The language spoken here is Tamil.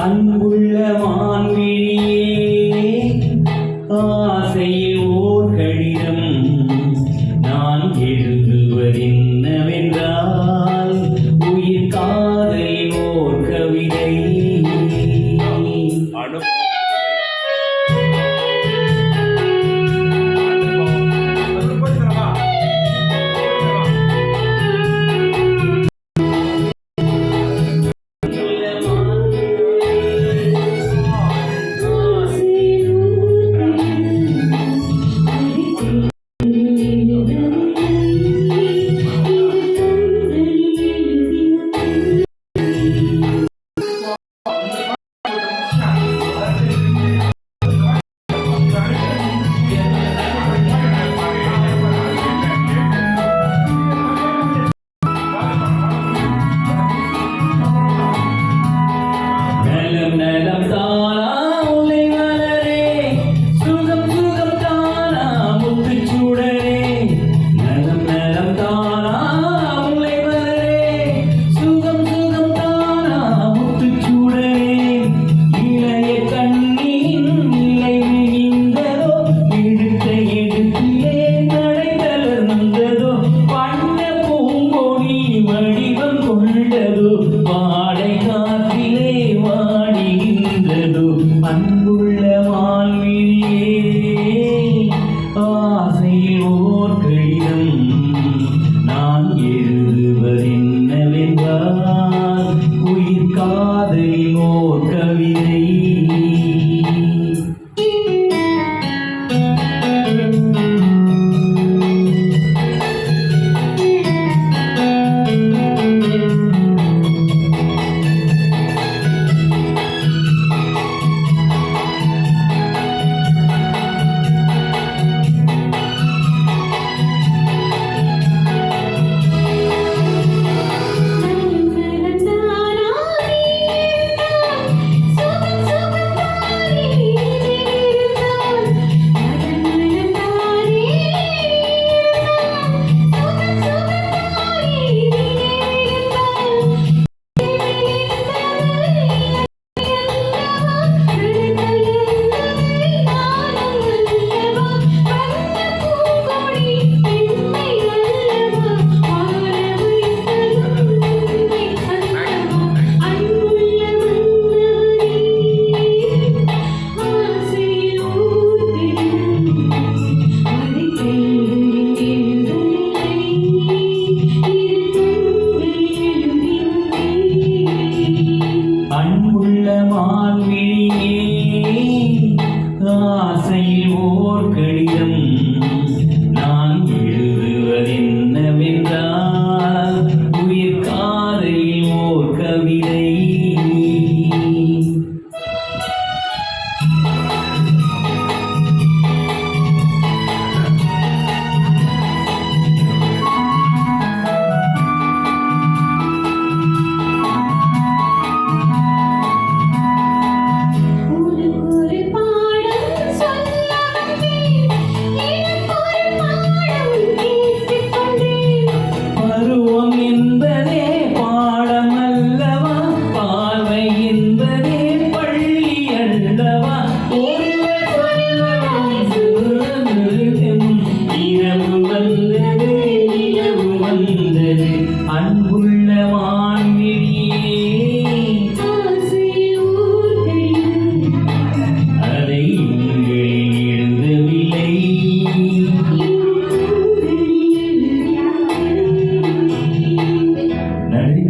அன்புள்ள மான்விழியே, ஆசையில் ஓர் கடிதம் நான் எழுதுவதென்னவென்றால், உயிர் காதலில் ஓர் கவிதை. நலம் தானா உலை மலரே, சுகம் சுகம் தானா முத்துச்சூடரே. நலம் நலம் தானா உலை மலரே, சுகம் சுகம் தானா முத்துச்சூடரே. இளைய கண்ணின் நிலை விழிந்ததோ, இழுத்த எடுப்பிலே நடை தளர்ந்ததோ, வண்ண பூங்கொடி வடிவம் கொண்டதோ, வாடை காற்றிலே வாடுகின்றதோ. அன்புள்ள மான்விழியே, ஆசையில் ஓர் கடிதம் நான் எழுதுவதென்னவென்றால், உயிர் காதலில் ஓர் கவிதை. அன்புள்ள மான்விழியே, ஆசையில் ஓர் கடிதம் நான் எழுதுவதென்னவென்றால், உயிர் காதலில் ஓர் கவிதை. அன்புள்ள மான்விழியே, அதை உங்களில் எழுதவில்லை. நன்றி.